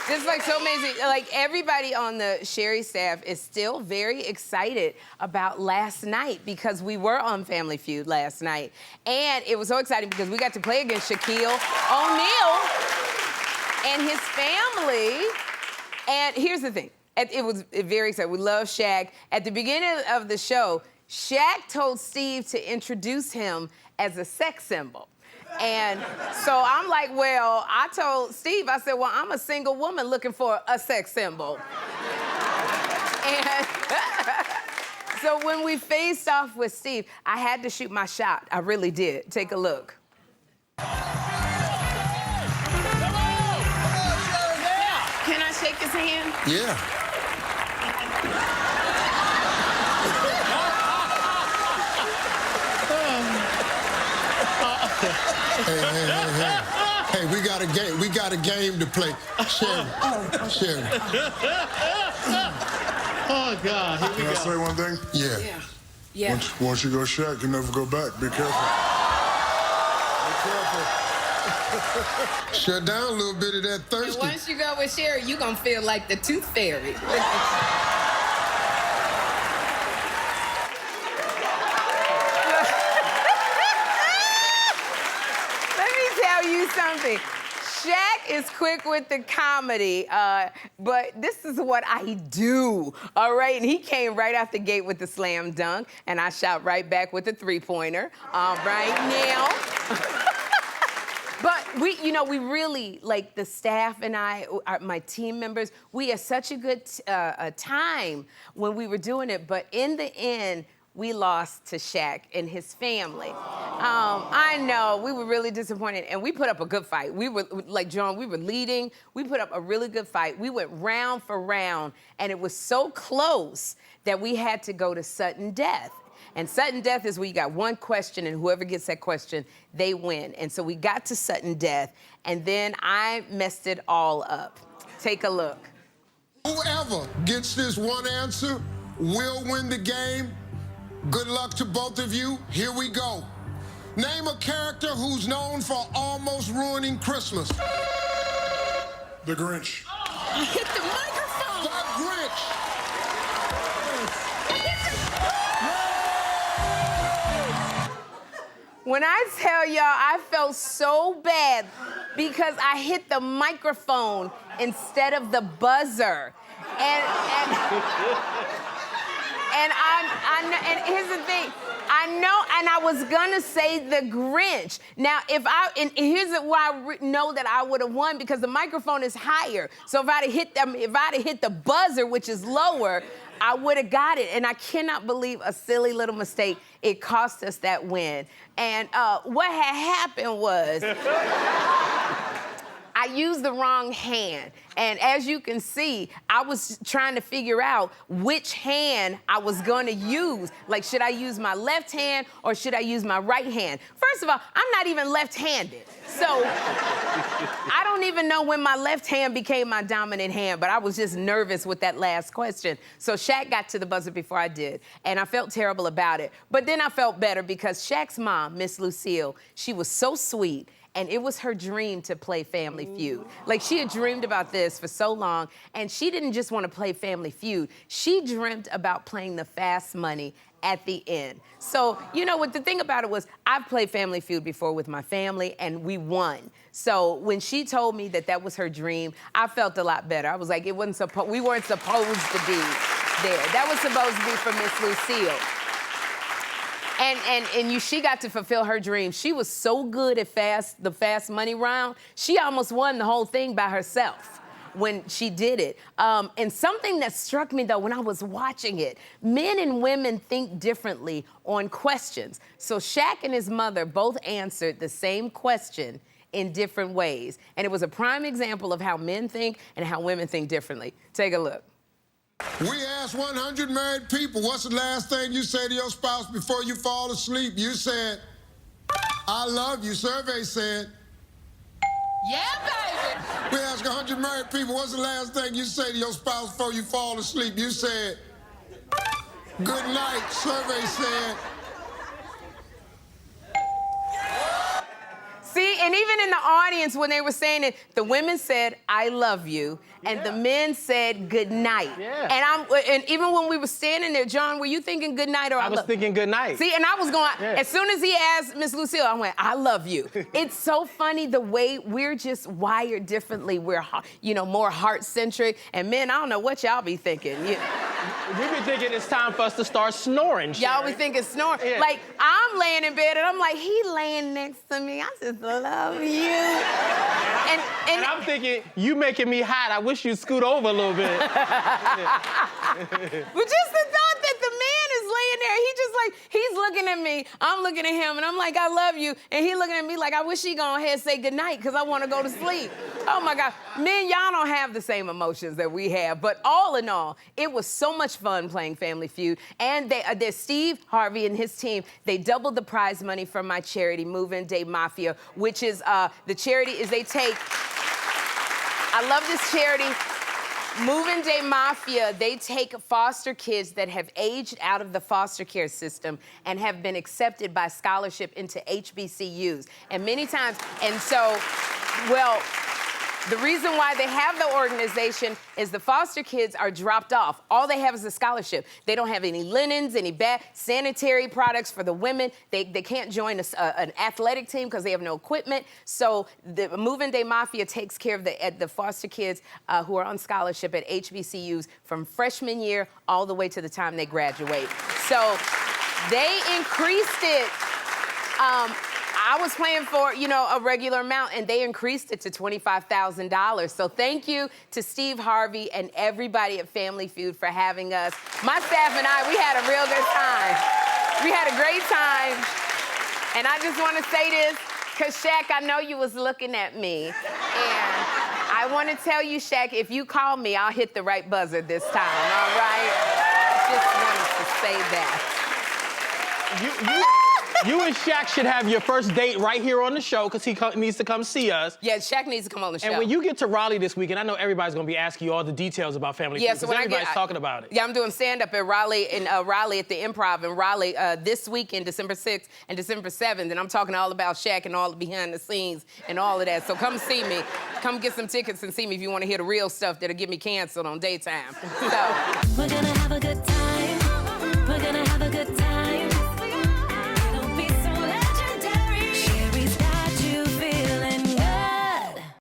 This is like so amazing. Like everybody on the Sherri staff is still very excited about last night because we were on Family Feud last night. And it was so exciting because we got to play against Shaquille O'Neal and his family. And here's the thing. It was very exciting. We love Shaq. At the beginning of the show, Shaq told Steve to introduce him as a sex symbol. And so I'm like, well, I told Steve, I said, well, I'm a single woman looking for a sex symbol. And so when we faced off with Steve, I had to shoot my shot. I really did. Take a look. Can I shake his hand? Yeah. Hey, we got a game. We got a game to play. Sherri. Sherri. Oh, God. Here we Can I go. say one thing? Yeah. Once you go Shaq, you never go back. Be careful. Be careful. Shut down a little bit of that thirsty. And once you go with Sherri, you're gonna feel like the tooth fairy. Let me tell you something. Shaq is quick with the comedy, but this is what I do, all right? And he came right out the gate with the slam dunk, and I shot right back with the three-pointer right now. But we really, like the staff and I, my team members, we had such a good time when we were doing it, but in the end, we lost to Shaq and his family. I know, we were really disappointed, and we put up a good fight. We were, like John, we were leading. We put up a really good fight. We went round for round, and it was so close that we had to go to sudden death. And sudden death is where you got one question, and whoever gets that question, they win. And so we got to sudden death, and then I messed it all up. Take a look. Whoever gets this one answer will win the game. Good luck to both of you. Here we go. Name a character who's known for almost ruining Christmas. The Grinch. I hit the microphone. The Grinch. When I tell y'all, I felt so bad because I hit the microphone instead of the buzzer. And here's the thing. I know, and I was gonna say the Grinch. Now, and here's why I know that I would have won, because the microphone is higher. So if I'd have hit the buzzer, which is lower, I would have got it. And I cannot believe a silly little mistake. It cost us that win. And what had happened was, I used the wrong hand. And as you can see, I was trying to figure out which hand I was gonna use. Like, should I use my left hand or should I use my right hand? First of all, I'm not even left-handed. So I don't even know when my left hand became my dominant hand, but I was just nervous with that last question. So Shaq got to the buzzer before I did, and I felt terrible about it. But then I felt better because Shaq's mom, Miss Lucille, she was so sweet. And it was her dream to play Family Feud. Like, she had dreamed about this for so long, and she didn't just want to play Family Feud. She dreamt about playing the fast money at the end. So, you know what, the thing about it was, I've played Family Feud before with my family, and we won. So when she told me that that was her dream, I felt a lot better. I was like, we weren't supposed to be there. That was supposed to be for Miss Lucille. And she got to fulfill her dream. She was so good at the fast money round, she almost won the whole thing by herself when she did it. And something that struck me, though, when I was watching it, men and women think differently on questions. So Shaq and his mother both answered the same question in different ways. And it was a prime example of how men think and how women think differently. Take a look. We asked 100 married people, what's the last thing you say to your spouse before you fall asleep? You said, I love you. Survey said, yeah, baby. we asked 100 married people, what's the last thing you say to your spouse before you fall asleep? You said, good night. Survey said. See, and even in the audience, when they were saying it, the women said, I love you, and the men said, good night. Yeah. And even when we were standing there, John, were you thinking good night or I was thinking good night. See, and I was going, Yeah. as soon as he asked Miss Lucille, I went, I love you. It's so funny the way we're just wired differently. We're, more heart-centric. And men, I don't know what y'all be thinking. We've been thinking it's time for us to start snoring, Y'all Sherri. be thinking snoring. Yeah. Like, I'm laying in bed and I'm like, he laying next to me. I just love you. And I'm thinking, you making me hot. I wish you'd scoot over a little bit. But just the thought that the man is laying there, he's looking at me, I'm looking at him, and I'm like, I love you. And he looking at me like, I wish he go ahead and say goodnight because I want to go to sleep. Oh my God. Men, y'all don't have the same emotions that we have. But all in all, it was so much fun playing Family Feud. And there's Steve Harvey and his team, they doubled the prize money from my charity, Move-In Day Mafia, which is, the charity is they take, I love this charity. Move-In Day Mafia, they take foster kids that have aged out of the foster care system and have been accepted by scholarship into HBCUs. And many times, the reason why they have the organization is the foster kids are dropped off. All they have is a scholarship. They don't have any linens, any sanitary products for the women. They can't join an athletic team because they have no equipment. So the Move-In Day Mafia takes care of the foster kids who are on scholarship at HBCUs from freshman year all the way to the time they graduate. So they increased it. I was playing for, a regular amount, and they increased it to $25,000. So thank you to Steve Harvey and everybody at Family Feud for having us. My staff and I, we had a real good time. We had a great time. And I just want to say this, because Shaq, I know you was looking at me. And I want to tell you, Shaq, if you call me, I'll hit the right buzzer this time, all right? Just wanted to say that. You and Shaq should have your first date right here on the show because he needs to come see us. Yeah, Shaq needs to come on the show. And when you get to Raleigh this weekend, I know everybody's going to be asking you all the details about Family Feud because everybody's talking about it. Yeah, I'm doing stand-up at Raleigh, Raleigh at the Improv in Raleigh this weekend, December 6th and December 7th, and I'm talking all about Shaq and all the behind the scenes and all of that. So come see me. Come get some tickets and see me if you want to hear the real stuff that'll get me canceled on daytime. So. We're gonna have a good time. We're gonna have a